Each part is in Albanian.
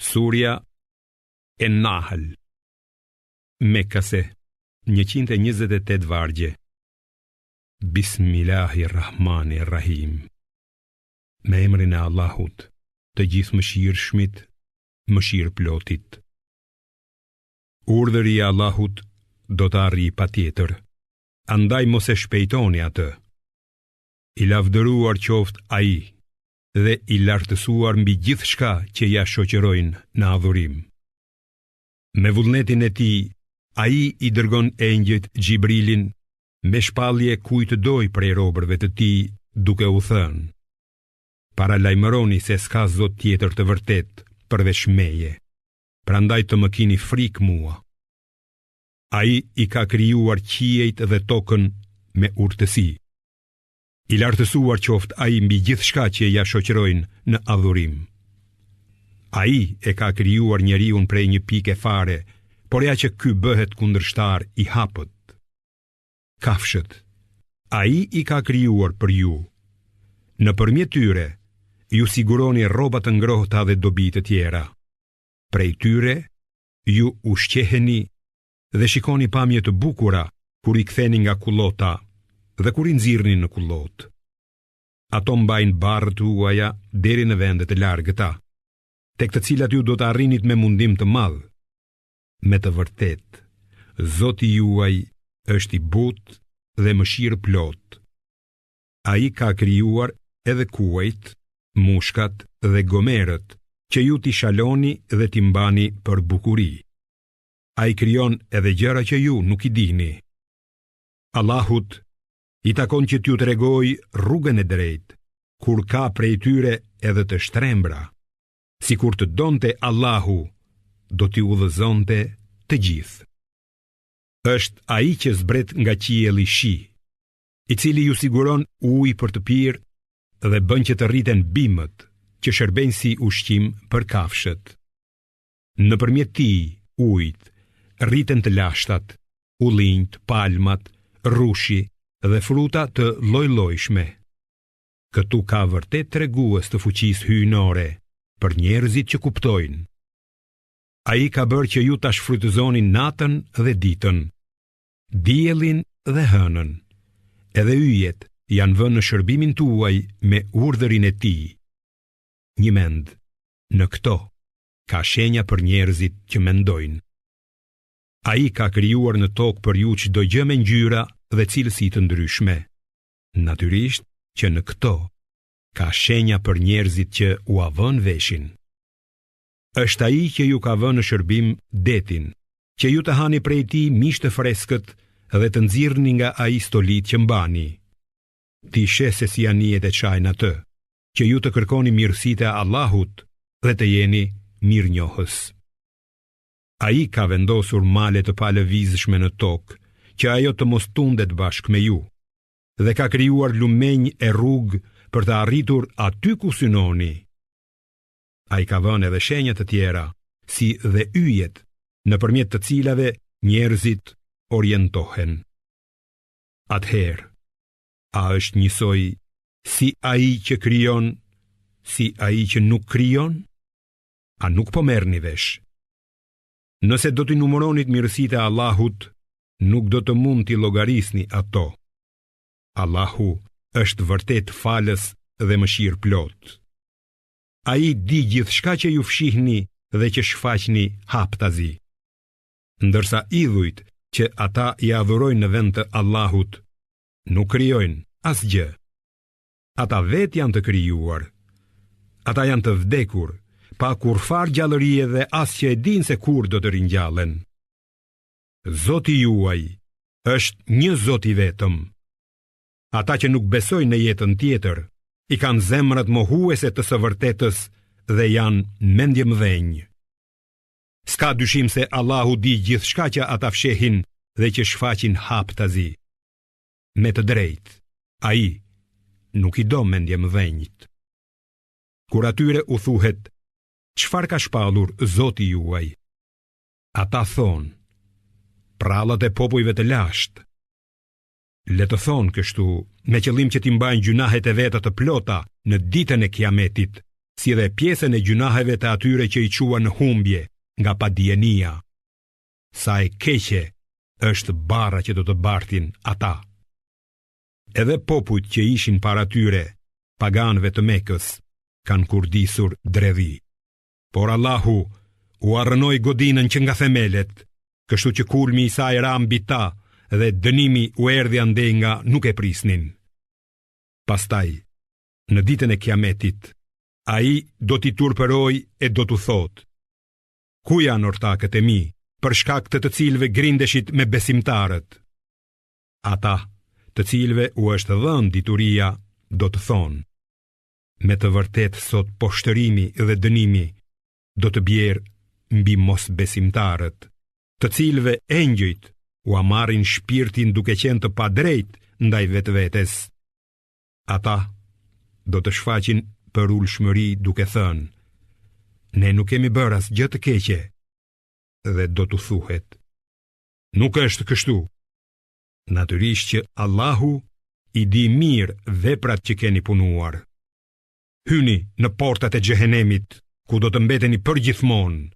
Surja En-Nahl. Mekase, 128 vargje. Bismillahirrahmanirrahim. Me emrin e Allahut, të gjithë mëshirshmit, mëshirëplotit. Urdhëri i Allahut do të arrijë patjetër, andaj mos e shpejtoni atë. I lavdëruar qoftë ai dhe i lartësuar mbi gjithçka që ja shoqërojnë në adhurim. Me vullnetin e tij, ai i dërgon engjëjt Xhibrilin me shpallje kujt doj prej robërve të tij, duke u thënë: Paralajmëroni se s'ka Zot tjetër të vërtet përveç meje, prandaj të më kini frikë mua. Ai i ka krijuar qiejt dhe tokën me urtësi. I lartësuar qoftë ai mbi gjithçka që ja shoqërojnë në adhurim. Ai e ka krijuar njeriun prej një pike fare, por ja që ky bëhet kundërshtar i hapët. Kafshët, ai i ka krijuar për ju. Nëpërmjet tyre, ju siguroni rroba të ngrohta dhe dobi të tjera. Prej tyre, ju ushqeheni dhe shikoni pamje të bukura kur i ktheni nga kullota dhe kur i nxirrni në kullot. Ato mbajnë barrët tuaja deri në vendet e largëta, tek të cilat ju do të arrinit me mundim të madh. Me të vërtet, Zoti juaj është i butë dhe mëshirëplot. Ai ka krijuar edhe kuajt, mushkat dhe gomerët, që ju t'i shaloni dhe t'i mbani për bukuri. Ai krijon edhe gjëra që ju nuk i dini. Allahut i takon që t'ju tregoj rrugën e drejtë, kur ka prej tyre edhe të shtrembra. Sikur të donte Allahu, do t'i udhëzonte të gjithë. Është ai që zbret nga qielli shi, i cili ju siguron ujë për të pirë dhe bën që të rriten bimët, që shërbejnë si ushqim për kafshët. Nëpërmjet tij, ujit rriten të lashtat, ullinjt, palmat, rrushi dhe fruta të lloj-llojshme. Këtu ka vërtet tregues të fuqisë hyjnore për njerëzit që kuptojnë. Ai ka bërë që ju ta shfrytëzoni natën dhe ditën, diellin dhe hënën. Edhe yjet janë vënë në shërbimin tuaj me urdhërin e tij. Një mend, në këto ka shenja për njerëzit që mendojnë. Ai ka krijuar në tokë për ju çdo gjë me ngjyra dhe cilësi të ndryshme. Natyrisht që në këto ka shenja për njerëzit që u avën veshin. Është ai që ju ka vënë në shërbim detin, që ju të hani prej tij mish të freskët dhe të nxirrni nga ai stolit që mbani. Ti sheh se si janë jetë çajnë atë, që ju të kërkoni mirësitë e Allahut dhe të jeni mirënjohës. Ai ka vendosur male të palëvizshme në tokë, që ajo të mos tundet bashkë me ju, dhe ka krijuar lumenj e rrugë për të arritur aty ku synoni. Ai ka vënë edhe shenja të tjera, si dhe yjet, nëpërmjet të cilave njerëzit orientohen. Atëherë, a është njësoj si ai që krijon, si ai që nuk krijon? A nuk po merrni vesh? Nëse do t'i numëronit mirësitë e Allahut, nuk do të mund t'i llogarisni ato. Allahu është vërtet falës dhe mëshirëplot. Ai di gjithçka që ju fshihni dhe që shfaqni haptazi. Ndërsa idhujt që ata i adhurojnë në vend të Allahut, nuk krijojnë asgjë. Ata vetë janë të krijuar. Ata janë të vdekur, pa kurfar gjallërie dhe as që e dinë se kur do të ringjallen. Zoti juaj është një Zot i vetëm. Ata që nuk besojnë në jetën tjetër, i kanë zemrat mohuese të së vërtetës dhe janë mendjemdhenj. S'ka dyshim se Allahu di gjithçka që ata fshehin dhe që shfaqin haptazi. Me të drejtë, ai nuk i do mendjemdhenjt. Kur atyre u thuhet, çfarë ka shpallur Zoti juaj? Ata thonë, prallat e popujve të lashtë. Le të thonë kështu, me qëllim që t'i mbajnë gjunahet e veta të plota në ditën e kiametit, si dhe pjesën e gjunaheve të atyre që i quan në humbje nga padijenia. Sa e keqe është barra që do të bartin ata. Edhe popujt që ishin para tyre, paganëve të Mekës, kanë kurdisur dredhi. Por Allahu u arrënoi godinën që nga themelet, kështu që kulmi i saj ra mbi ta dhe dënimi u erdhi ande nga nuk e prisnin. Pastaj, në ditën e Kiametit, ai do t'i turpëroj e do t'u thot: Ku janë ortakët e mi, për shkak të cilëve grindeshit me besimtarët? Ata, të cilëve u është dhënë dituria, do të thonë: Me të vërtet sot poshtërimi dhe dënimi do të bjerë mbi mos besimtarët, të cilëve engjëjt u marrin shpirtin duke qenë të padrejt ndaj vetvetes. Ata do të shfaqin për ulshmëri duke thënë: Ne nuk kemi bërë asgjë të keqe. Dhe do të thuhet: Nuk është kështu. Natyrisht që Allahu i di mirë veprat që keni punuar. Hyni në portat e xhehenemit, ku do të mbeteni përgjithmonë.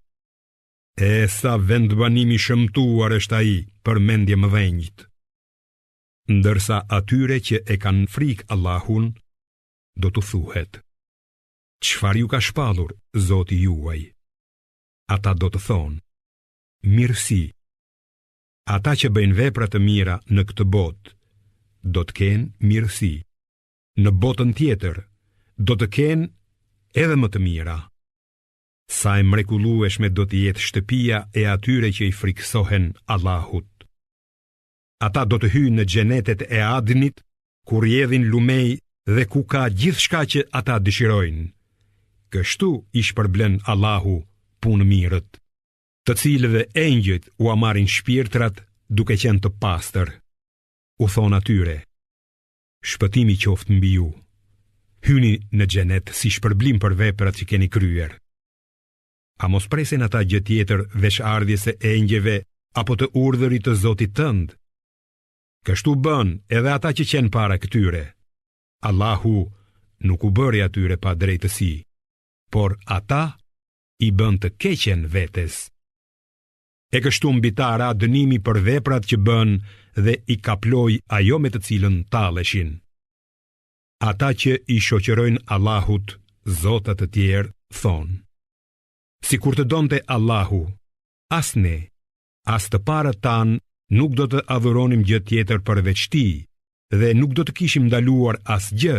E sa vendbanimi shëmtuar është ai për mendje mëdhenjt. Ndërsa atyre që e kanë frikë Allahun, do të thuhet: Çfarë ju ka shpallur Zoti juaj? Ata do të thonë: Mirësi. Ata që bëjnë vepra të mira në këtë botë, do të kenë mirësi. Në botën tjetër, do të kenë edhe më të mira. Sa e mrekullueshme do të jetë shtëpia e atyre që i friksohen Allahut. Ata do të hyjnë në xhenetet e Adnit, ku rrjedhin lumej dhe ku ka gjithçka që ata dëshirojnë. Kështu i shpërblen Allahu punë mirët, të cilëve engjëjt u marrin shpirtrat duke qenë të pastër. U thon atyre: Shpëtimi qoftë mbi ju. Hyni në xhenet si shpërblim për veprat që keni kryer. A mos presin ata gjë tjetër veç ardhjes së engjëve apo të urdhërit të Zotit tënd? Kështu bën edhe ata që qenë para këtyre. Allahu nuk u bëri atyre pa drejtësi, por ata i bën të keqen vetes. E kështu mbi ta ra dënimi për veprat që bën dhe i kaploi ajo me të cilën talleshin. Ata që i shoqërojnë Allahut zotat të tjerë thonë: Si kur të donte Allahu, as ne, as të parët tanë nuk do të adhuronim gjë tjetër përveç tij, dhe nuk do të kishim ndaluar asgjë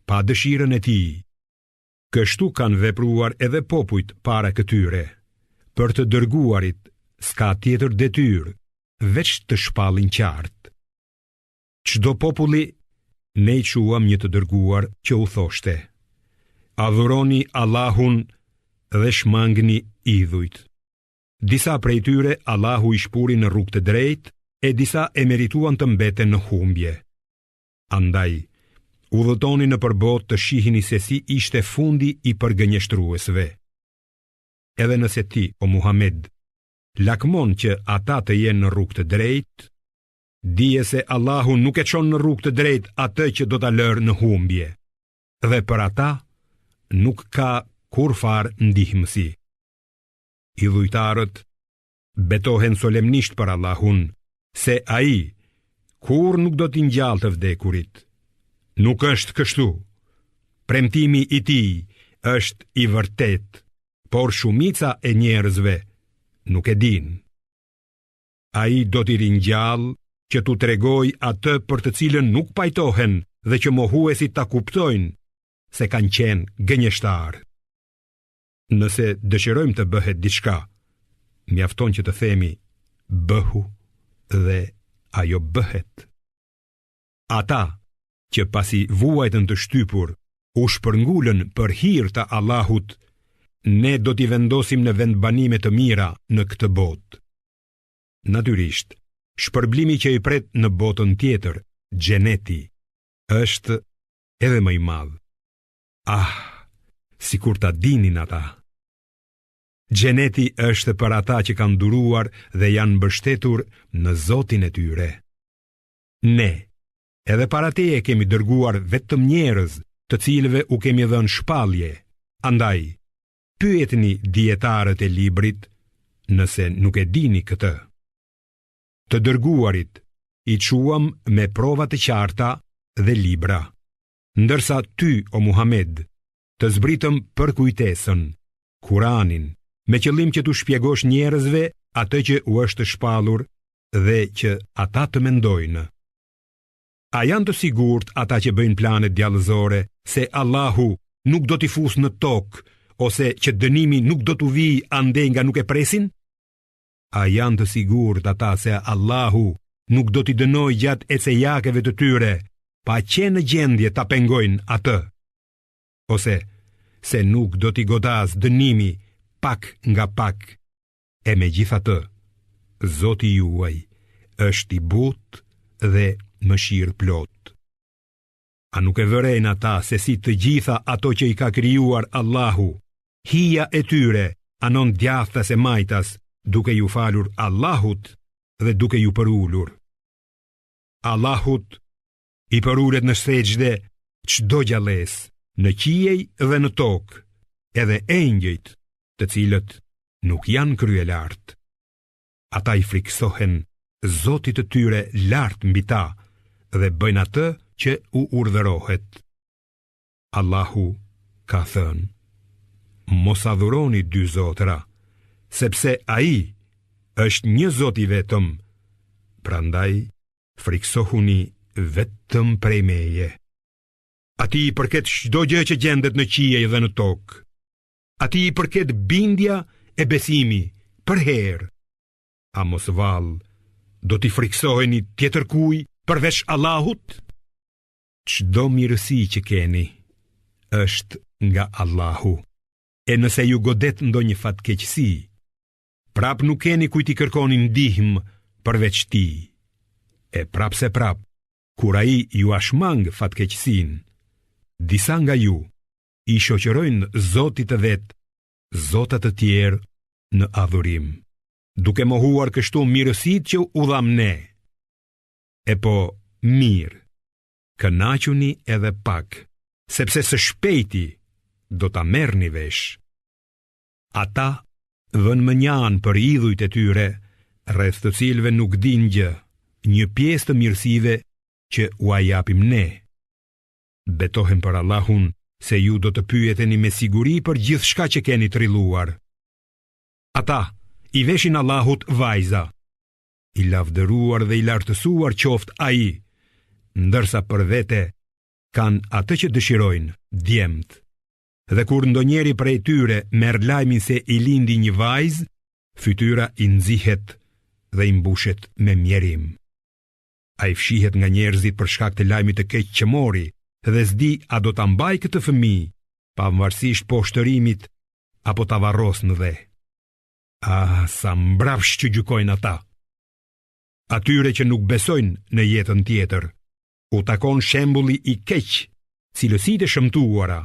pa dëshirën e tij. Kështu kanë vepruar edhe popujt para këtyre. Për të dërguarit s'ka tjetër detyrë veç të shpallin qartë. Çdo populli ne i quam një të dërguar që u thoshte: Adhuroni Allahun dhe shmangni idhujt. Disa prej tyre Allahu i shpuri në rrugë të drejtë e disa e merituan të mbeten në humbje. Andaj, udhëtoni në përbot të shihini se si ishte fundi i përgënjeshtruesve. Edhe nëse ti, o Muhammed, lakmon që ata të jenë në rrugë të drejtë, dije se Allahu nuk e çon në rrugë të drejtë atë që do ta lërë në humbje, dhe për ata nuk ka kurfar ndihmësi. Idhujtarët betohen solemnisht për Allahun se ai kur nuk do t'i ngjallë të vdekurit. Nuk është kështu. Premtimi i tij është i vërtet, por shumica e njerëzve nuk e din. Ai do t'i ringjallë që t'u tregoj atë për të cilën nuk pajtohen dhe që mohuesit ta kuptojnë se kanë qenë gënjeshtar. Nëse dëshirojmë të bëhet diçka, mjafton që të themi bëhu dhe ajo bëhet. Ata që pasi vuajtën të shtypur u shpërngulën për hir të Allahut, ne do t'i vendosim në vendbanime të mira në këtë botë. Natyrisht, shpërblimi që i pret në botën tjetër, xheneti, është edhe më i madh. Sikur ta dinin ata. Xheneti është për ata që kanë duruar dhe janë mbështetur në Zotin e tyre. Ne, edhe para teje kemi dërguar vetëm njerëz të cilëve u kemi dhënë shpallje, Andaj, pyetni dietarët e librit nëse nuk e dini këtë. Të dërguarit i quam me prova të qarta dhe libra, ndërsa ty, o Muhamed, të zbritëm për kujtesën, Kuranin, me qëllim që t'u shpjegosh njerëzve atë që u është shpallur dhe që ata të mendojnë. A janë të sigurt ata që bëjnë planet djallëzore se Allahu nuk do t'i fusë në tokë, ose që dënimi nuk do t'u vijë ande nga nuk e presin? A janë të sigurt ata se Allahu nuk do t'i dënoj gjatë ecejakeve të tyre, pa qenë në gjendje ta pengojnë atë? Ose se nuk do t'i godas dënimi pak nga pak, e megjithatë, Zoti juaj është i butë dhe mëshirë plot. A nuk e vërejnë ata se si të gjitha ato që i ka krijuar Allahu, hija e tyre anon djathtas e majtas, duke ju falur Allahut dhe duke ju përulur. Allahut i përulet në sejdë çdo gjallës, në qiej dhe në tokë, edhe engjëjt, të cilët nuk janë krye lart. Ata i friksohen Zotit të tyre lart mbi ta dhe bëjnë atë që u urdhërohet. Allahu ka thënë: mos adhuroni dy zotra, sepse ai është një Zot i vetëm, prandaj friksohuni vetëm prej meje. Atij i përket çdo gjë që gjendet në qiej dhe në tokë. Atij i përket bindja e besimi për herë. A mos vallë, do t'i friksoheni tjetër kuj përveç Allahut? Çdo mirësi që keni është nga Allahu. E nëse ju godet ndonjë fatkeqësi, prap nuk keni kujt i kërkoni ndihmë përveç tij. E prap se prap, kur ai ju ashmang fatkeqësinë, disa nga ju i shoqërojnë zotit të vet, zotat të tjerë në adhurim, duke mohuar kështu mirësitë që u dham ne. E po, mirë, kënaquni edhe pak, sepse së shpejti do ta merrni vesh. Ata vënë mënjan për idhujt e tyre, rreth të cilëve nuk din gjë, një pjesë të mirësive që u japim ne. Betohem për Allahun se ju do të pyeteni me siguri për gjithçka që keni trilluar. Ata i veshin Allahut vajza, i lavdëruar dhe i lartësuar qoftë ai, ndërsa për vete kanë atë që dëshirojnë, djemt. Dhe kur ndonjëri prej tyre merr lajmin se i lindi një vajzë, fytyra i nxihet dhe i mbushet me mjerim. Ai fshihet nga njerëzit për shkak të lajmit të keq që mori dhe s'di a do ta mbaj këtë fëmijë, pavarësisht poshtërimit apo ta varros në dhe. Ah, sa mbrapsht që gjykojnë ata. Atyre që nuk besojnë në jetën tjetër, u takon shembulli i keq, cilësitë e shëmtuara,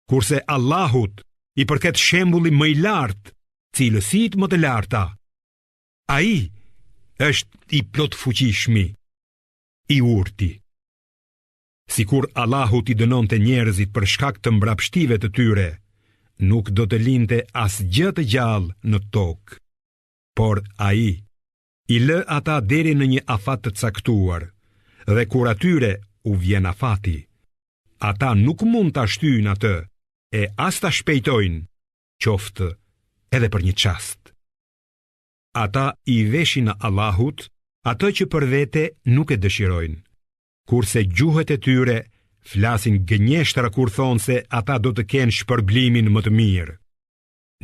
kurse Allahut i përket shembulli më i lartë, cilësitë më të larta. Ai është i plot fuqishmi, i urti. Sikur Allahut i dënonte njerëzit për shkak të mbrapshtive të tyre, nuk do të linte asgjë të gjallë në tokë. Por ai i lë ata deri në një afat të caktuar, dhe kur atyre u vjen afati, ata nuk mund ta shtyjnë atë, e as ta shpejtojnë, qoftë edhe për një çast. Ata i veshin Allahut atë që për vete nuk e dëshirojnë, kurse gjuhët e tyre flasin gënjeshtra kur thonë se ata do të kenë shpërblimin më të mirë.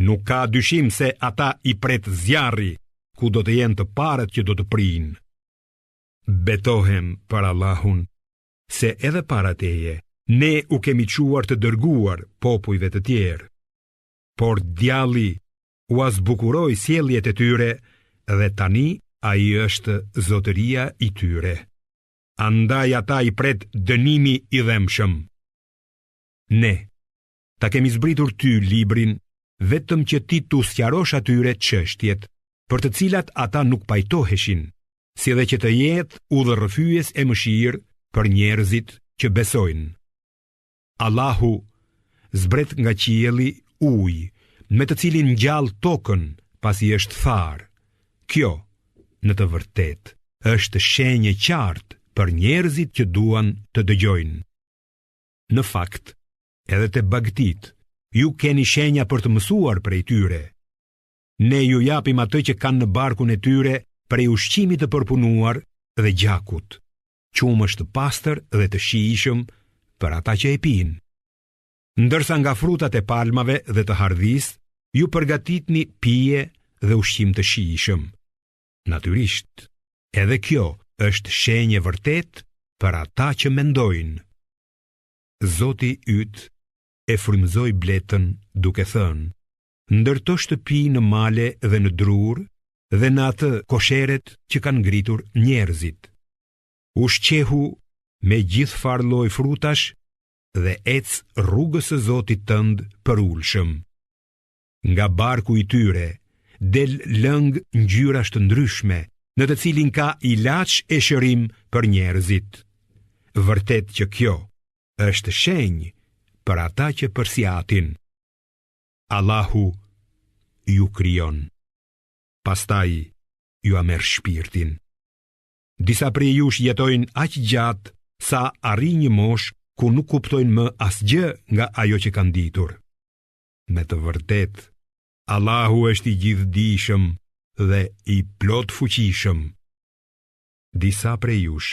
Nuk ka dyshim se ata i pret zjarri, ku do të jenë të parët që do të prinë. Betohem për Allahun se edhe para teje ne u kemi quar të dërguar popujve të tjerë, por djalli u azbukuroi sjelljet e tyre dhe tani ai është zotëria i tyre. Andaj ata i pret dënimi i dhemshëm. Ne ta kemi zbritur ty librin vetëm që ti t'u sqarosh atyre çështjet për të cilat ata nuk pajtoheshin, si dhe që të jetë udhërrëfyes e mëshirë për njerëzit që besojnë. Allahu zbret nga qielli ujë, me të cilin ngjall tokën pasi është tharë. Kjo, në të vërtetë, është shenjë qartë për njerëzit që duan të dëgjojnë. Në fakt, edhe te bagtit, ju keni shenja për të mësuar prej tyre. Ne ju japim atë që kanë në barkun e tyre prej ushqimit të përpunuar dhe gjakut. Qumë është pastër dhe të shijshëm për ata që e pinë. Ndërsa nga frutat e palmave dhe të hardhis, ju përgatitni pije dhe ushqim të shijshëm. Natyrisht, edhe kjo është shenjë vërtet për ata që mendojnë. Zoti yt e frymëzoi bletën duke thënë: ndërto shtëpi në male dhe në drur dhe në atë kosheret që kanë ngritur njerëzit. Ushqehu me gjithë farë lloj frutash dhe ec rrugës së Zotit tënd për ulshëm. Nga barku i tyre del lëng ngjyrash të ndryshme, në të cilin ka ilaç e shërim për njerëzit. Vërtet që kjo është shenjë për ata që përsjatin. Allahu ju krijon, pastaj ju a merr shpirtin. Disa prej jush jetojnë aq gjatë sa arrin një moshë ku nuk kuptojnë më asgjë nga ajo që kanë ditur. Me të vërtetë, Allahu është i gjithdijshëm dhe i plot fuqishëm. Disa prej jush,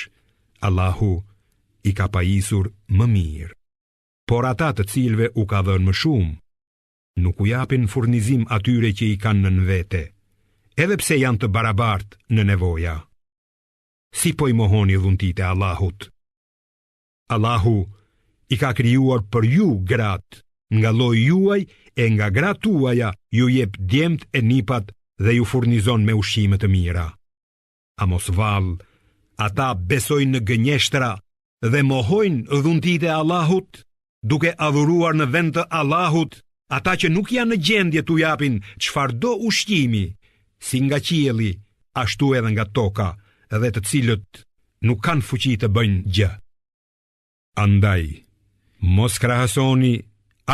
Allahu i ka pajisur më mirë, por ata të cilve u ka dhënë më shumë, nuk u japin furnizim atyre që i kanë nën vete, edhe pse janë të barabartë në nevoja. Si po i mohoni dhuntit e Allahut? Allahu i ka krijuar për ju gratë, nga lloji juaj e nga gratë tuaja ju jep djemt e nipat dhe ju furnizon me ushqime të mira. A mos vallë, ata besojnë në gënjeshtra dhe mohojnë dhuntit e Allahut, duke adhuruar në vend të Allahut ata që nuk janë në gjendje t'u japin çfarëdo ushqimi, si nga qielli, ashtu edhe nga toka, dhe të cilët nuk kanë fuqi të bëjnë gjë. Andaj, mos krahasoni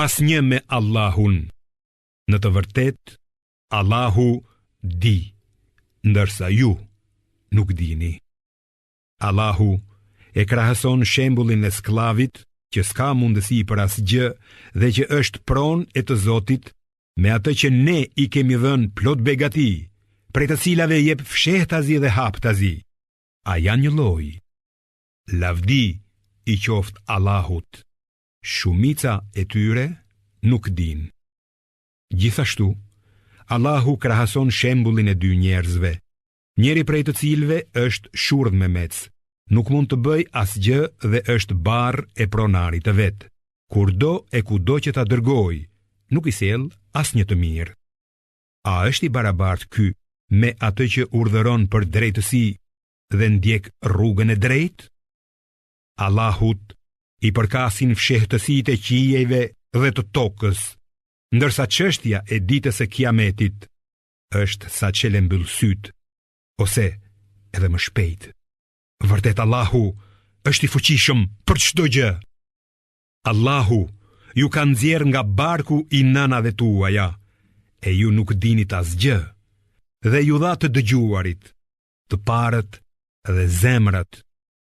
asnjë me Allahun. Në të vërtetë, Allahu di, ndërsa ju nuk dini. Allahu e krahason shembullin e sklavit që s'ka mundësi për asgjë dhe që është pronë e të Zotit me atë që ne i kemi dhënë plot begati, prej të cilave jep fshehtazi dhe haptazi. A janë një lloj? Lavdi i qoftë Allahut. Shumica e tyre nuk din. Gjithashtu, Allahu krahason shembullin e dy njerëzve, njeri prej të cilve është shurdh me mec, nuk mund të bëj asgjë dhe është barr e pronarit të vet. Kurdo e kudo që ta dërgoj, nuk i sjell asnjë të mirë. A është i barabartë ky me atë që urdhëron për drejtësi dhe ndjek rrugën e drejtë? Allahut i përkasin fshehtësitë e qiejve dhe të tokës, ndërsa çështja e ditës së Kiametit është sa çelë mbyll syt, ose edhe më shpejt. Vërtet Allahu është i fuqishëm për çdo gjë. Allahu ju ka nxjerr nga barku i nënave tuaja, e ju nuk dinit asgjë, dhe ju dha të dëgjuarit, të parët dhe zemrat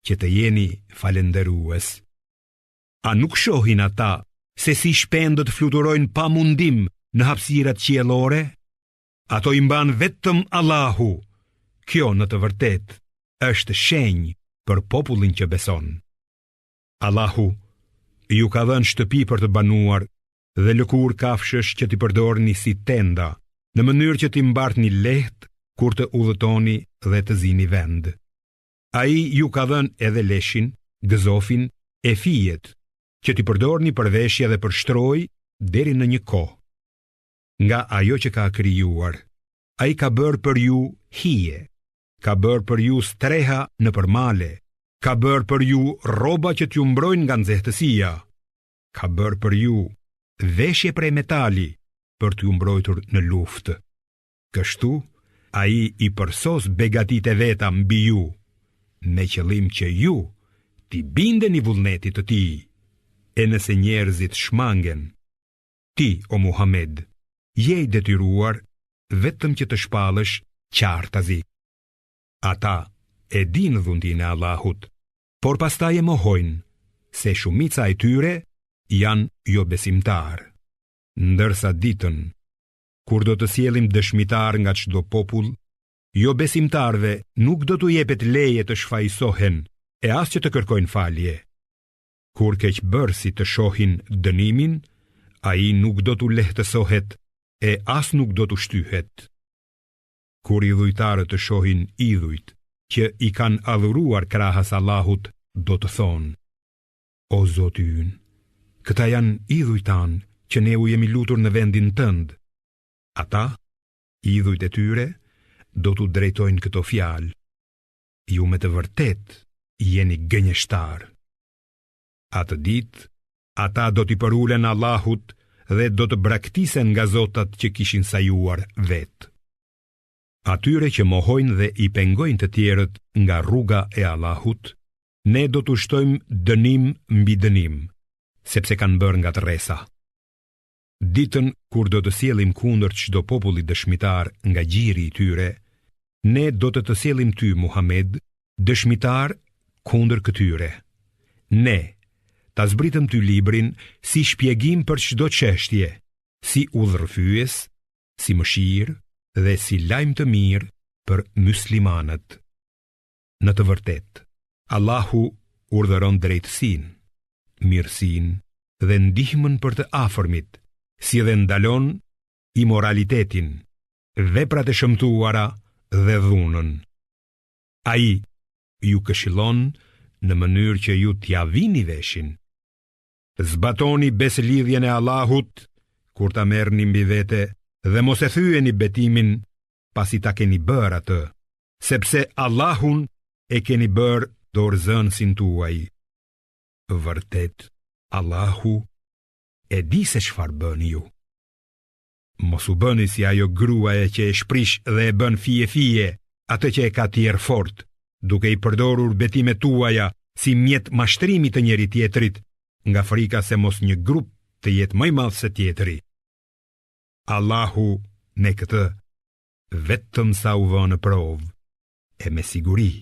që të jeni falëndërues. A nuk shohin ata se si shpendët fluturojnë pa mundim në hapësirat qiellore? Ato i mban vetëm Allahu. Kjo në të vërtetë është shenjë për popullin që beson. Allahu ju ka dhënë shtëpi për të banuar dhe lëkur kafshësh që t'i përdorni si tenda, në mënyrë që t'i mbartni lehtë kur të udhëtoni dhe të zini vend. Ai ju ka dhënë edhe leshin, gëzofin e fijet, që t'i përdorni për veshje dhe për shtroj deri në një kohë. Nga ajo që ka krijuar, ai ka bërë për ju hije, ka bërë për ju streha në përmale, ka bërë për ju rroba që t'ju mbrojnë nga nxehtësia, ka bërë për ju veshje prej metali për t'ju mbrojtur në luftë. Kështu, ai i përsos begatit e veta mbi ju, me qëllim që ju t'i bindeni vullnetit të tij. E nëse njerëzit shmangen ti, o Muhammed, je i detyruar vetëm që të shpallësh qartazi. Ata e din dhuntin e Allahut, por pastaj e mohojnë, se shumica e tyre janë jo besimtar. Ndërsa ditën, kur do të sjellim dëshmitar nga çdo popull, jo besimtarve nuk do t'u jepet leje të shfaqsohen e as që të kërkojnë falje. Kur keqbërësit të shohin dënimin, ai nuk do t'u lehtësohet e as nuk do t'u shtyhet. Kur idhujtarët të shohin idhujt që i kanë adhuruar krahas Allahut, do të thonë: O Zoti ynë, këta janë idhujtan që ne u jemi lutur në vendin tënd. Ata, idhujt e tyre, do t'u drejtojnë këto fjalë: ju me të vërtet jeni gënjeshtar. Atë ditë, ata do t'i përulen Allahut dhe do të braktisen nga zotat që kishin sajuar vetë. Atyre që mohojnë dhe i pengojnë të tjerët nga rruga e Allahut, ne do t'u shtojmë dënim mbi dënim, sepse kanë bërë nga rresa. Ditën kur do të sjellim kundër çdo populli dëshmitar nga gjiri i tyre, ne do të sjellim ty, Muhammed, dëshmitar kundër këtyre. Ne ta zbritëm ty librin si shpjegim për çdo çështje, si udhërfyes, si mëshirë dhe si lajm të mirë për muslimanët. Në të vërtetë, Allahu urdhëron drejtësinë, mirësinë dhe ndihmën për të afërmit, si dhe ndalon imoralitetin, veprat e shëmtuara dhe dhunën. Ai ju këshillon në mënyrë që ju t'ja vini veshin. Zbatoni beslidhjen e Allahut kur ta merrni mbi vete dhe mos e thyeni betimin pasi ta keni bërë atë, sepse Allahun e keni bërë dorëzënësin tuaj. Vërtet, Allahu e di se çfarë bëni ju. Mos u bëni si ajo gruaja që e shprish dhe e bën fije atë që e ka tjerë fort, duke i përdorur betimet tuaja si mjet mashtrimi të njëri tjetrit, nga frika se mos një grup të jetë më i madh se tjetri. Allahu me këtë vetëm sa u vë në provë, e me siguri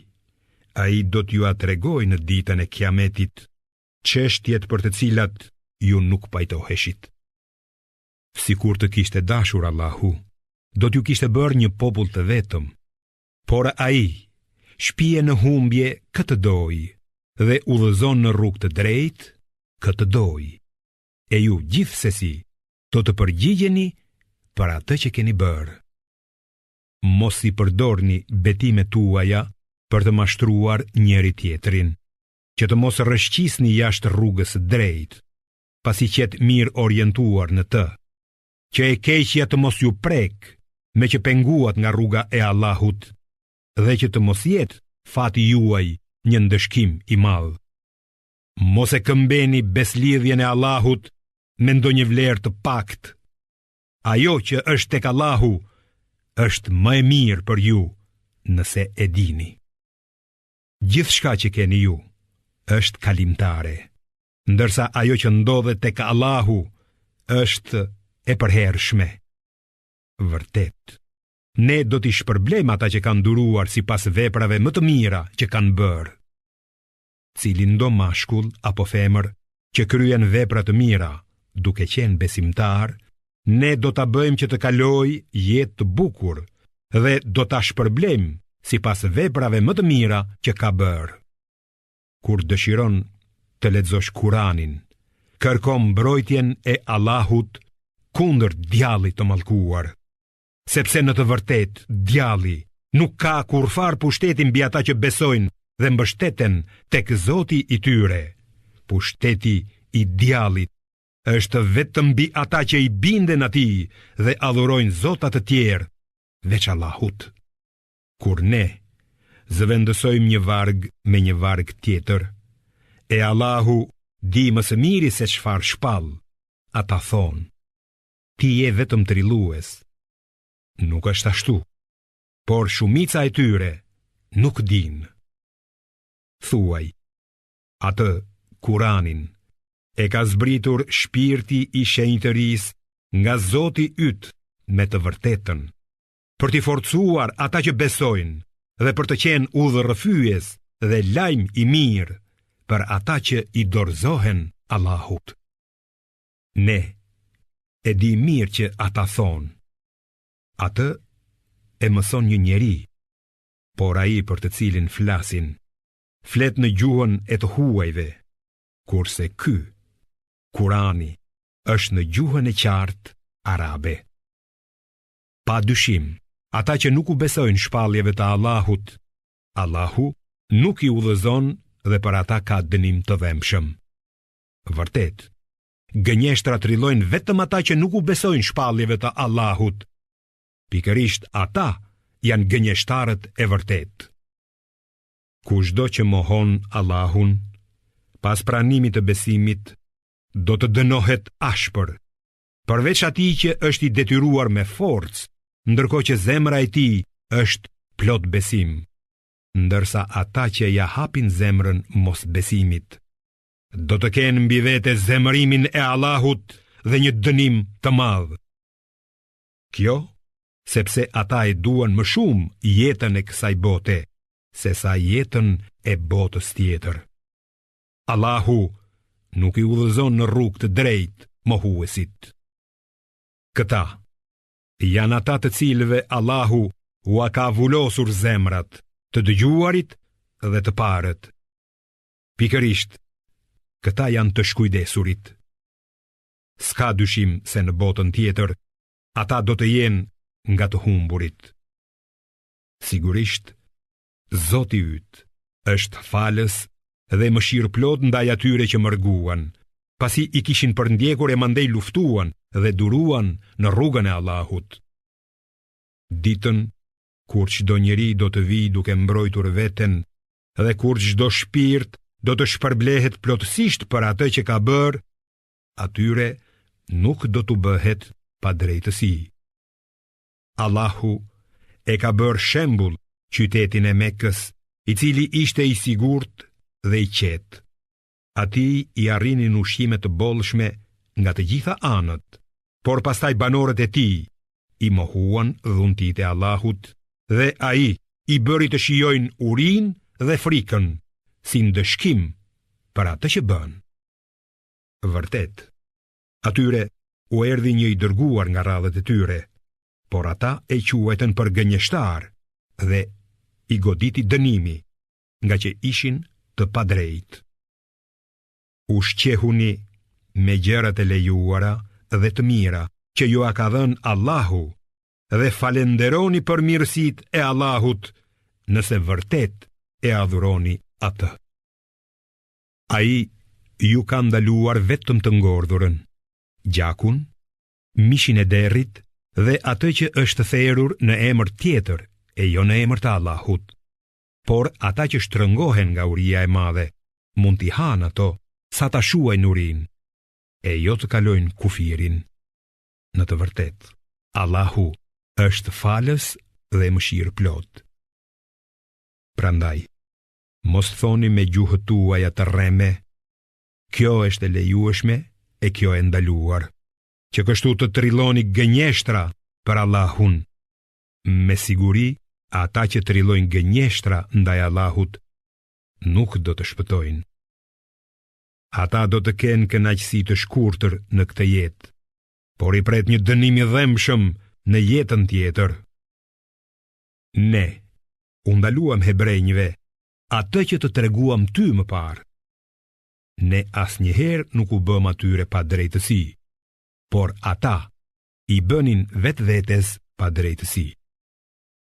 ai do t'ju atregojë në ditën e Kiametit çështjet për të cilat ju nuk pajtoheshit. Sikur të kishte dashur Allahu, do t'ju kishte bërë një popull të vetëm, por ai shpije në humbje këtë doj dhe udhëzon në rrugë të drejtë këtë doj. E ju gjithsesi do të përgjigjeni për atë që keni bërë. Mos i përdorni betimet tuaja për të mashtruar njëri tjetrin, që të mos rrëshqisni jashtë rrugës drejt, pasi qetë mirë orientuar në të, që e keqja të mos ju prek, me që penguat nga rruga e Allahut, dhe që të mos jetë fati juaj një ndëshkim i madh. Mos e këmbeni beslidhjen e Allahut me ndonjë vlerë të pakt. Ajo që është tek Allahu është më e mirë për ju, nëse e dini. Gjithçka që keni ju është kalimtare, ndërsa ajo që ndodhet tek Allahu është e përhershme. Vërtet, ne do t'i shpërblejmë ata që kanë duruar sipas veprave më të mira që kanë bërë. Cilin do mashkull apo femër që kryen vepra të mira, duke qenë besimtar, ne do ta bëjmë që të kalojë jetë të bukur dhe do ta shpërblejmë sipas veprave më të mira që ka bërë. Kur dëshiron të lexosh Kur'anin, kërko mbrojtjen e Allahut kundër djallit të mallkuar, sepse në të vërtetë djalli nuk ka kurfar pushtetin mbi ata që besojnë dhe mbështeten tek Zoti i tyre. Pushteti i djallit është vetëm mbi ata që i binden atij dhe adhurojnë zota të tjerë veç Allahut. Kur ne zëvendësojmë një varg me një varg tjetër, e Allahu di më së miri se çfarë shpall, ata thonë: ti je vetëm trillues. Nuk është ashtu, por shumica e tyre nuk dinë. Thuaj, atë Kur'anin e ka zbritur shpirti i shenjtërisë nga Zoti yt me të vërtetën, për t'i forcuar ata që besojnë dhe për të qenë udhërrëfyes dhe lajm i mirë për ata që i dorëzohen Allahut. Ne e di mirë që ata thonë, atë e mëson një njeri, por ai për të cilin flasin, flet në gjuhën e të huajve, kurse ky, Kurani, është në gjuhën e qartë arabe. Pa dyshim, ata që nuk u besojnë shpalljeve të Allahut, Allahu nuk i udhëzon dhe për ata ka dënim të dhëmshëm. Vërtet, gënjeshtrat rrillojnë vetëm ata që nuk u besojnë shpalljeve të Allahut. Pikërisht ata janë gënjeshtarët e vërtet. Kushdo që mohon Allahun, pas pranimit të besimit, do të dënohet ashpër, përveç atij që është i detyruar me forcë, ndërkohë që zemra e tij është plot besim, ndërsa ata që ja hapin zemrën mos besimit, do të kenë mbi vete zemërimin e Allahut dhe një dënim të madh. Kjo, sepse ata e duan më shumë jetën e kësaj bote, se sa jetën e botës tjetër. Allahu nuk i udhëzon në rrugë të drejtë mohuesit. Këta janë ata të cilëve Allahu ua ka vullosur zemrat, të dëgjuarit dhe të parët. Pikërisht, këta janë të shkujdesurit. S'ka dyshim se në botën tjetër, ata do të jenë nga të humburit. Sigurisht, Zoti yt është falës dhe mëshirëplot ndaj atyre që mërguan, pasi i kishin përndjekur e mandej luftuan dhe duruan në rrugën e Allahut. Ditën, kur çdo njeri do të vijë duke mbrojtur veten, dhe kur çdo shpirt do të shpërblehet plotësisht për atë që ka bërë, atyre nuk do të bëhet pa drejtësi. Allahu e ka bërë shembull qytetin e Mekës, i cili ishte i sigurt dhe i qetë. Atij i arrinin ushqime të bollshme nga të gjitha anët, por pastaj banorët e tij i mohuan dhuntit e Allahut dhe ai i bëri të shijojnë urinë dhe frikën si ndëshkim për atë që bën. Vërtet, atyre u erdhi një i dërguar nga radhët e tyre, por ata e quajtën për gënjeshtar dhe i goditi dënimi, nga që ishin të padrejtë. Ushqehuni me gjërat e lejuara dhe të mira që ju a ka dhënë Allahu dhe falenderoni për mirësitë e Allahut nëse vërtet e adhuroni atë. Ai ju ka ndaluar vetëm të ngordhurën, gjakun, mishin e derrit dhe atë që është therrur në emër tjetër e jo në emër të Allahut. Por ata që shtrëngohen nga uria e madhe, mund t'i hanë ato sa ta shuajnë urinë, e jo të kalojnë kufirin. Në të vërtet, Allahu është falës dhe mëshirë plot. Prandaj, mos thoni me gjuhët tuaja të rreme, kjo është e lejueshme e kjo e ndaluar, që kështu të trilloni gënjeshtra për Allahun. Me siguri, ata që trillojnë gënjeshtra ndaj Allahut nuk do të shpëtojnë. Ata do të kenë kënaqësi të shkurtër në këtë jetë, por i pret një dënim i dhëmshëm në jetën tjetër. Ne u ndaluam hebrejve atë që të treguam ty më parë. Ne asnjëherë nuk u bëm atyre pa drejtësi, por ata i bënin vetvetes pa drejtësi.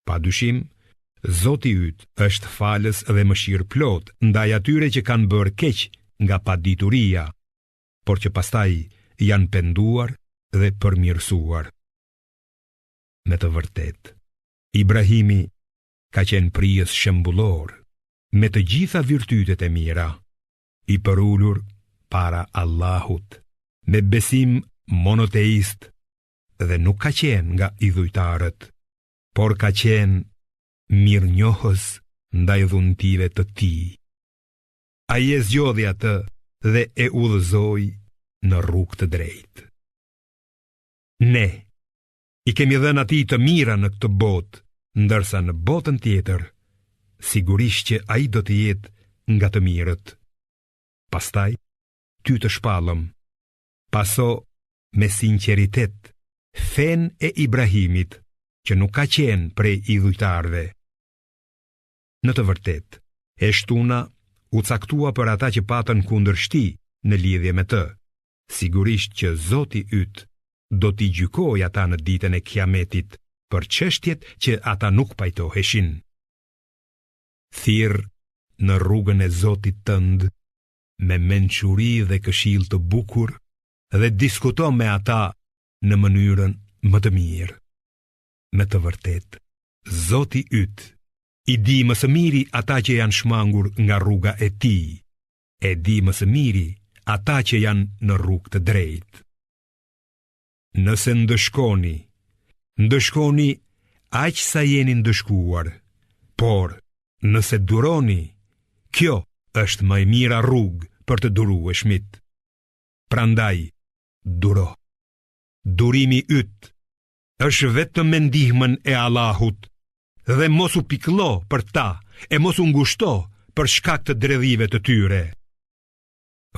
Pa dyshim, Zoti yt është falës dhe mëshirë plot ndaj atyre që kanë bërë keq nga padituria, por që pastaj janë penduar dhe përmirësuar. Me të vërtet, Ibrahimi ka qenë prijes shembullor, me të gjitha virtytet e mira, i përulur para Allahut, me besim monoteist dhe nuk ka qenë nga idhujtarët, por ka qenë mirënjohës ndaj dhuntive të tij. Ai e zgjodhi atë dhe e udhëzoi në rrugë të drejtë. Ne i kemi dhënë atij të mira në këtë botë, ndërsa në botën tjetër sigurisht që ai do të jetë nga të mirët. Pastaj ty të shpallëm, paso me sinqeritet fen e Ibrahimit, që nuk ka qenë prej idhujtarëve. Në të vërtetë, e shtuna u caktua për ata që patën kundërshti në lidhje me të. Sigurisht që Zoti yt do t'i gjykoj ata në ditën e Kiametit për çështjet që ata nuk pajtoheshin. Thirr në rrugën e Zotit tënd me mençuri dhe këshill të bukur dhe diskuto me ata në mënyrën më të mirë. Me të vërtetë, Zoti yt i di më së miri ata që janë shmangur nga rruga e tij, e di më së miri ata që janë në rrugë të drejtë. Nëse ndëshkoni aq sa jeni ndëshkuar, por nëse duroni, kjo është më e mira rrugë për të durueshmit. Prandaj, duro. Durimi yt është vetëm me ndihmën e Allahut, dhe mos u pikëllo për ta, e mos u ngushto për shkak të dredhive të tyre.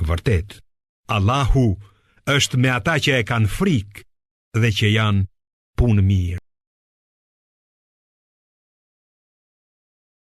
Vërtet, Allahu është me ata që e kanë frikë dhe që janë punë mirë.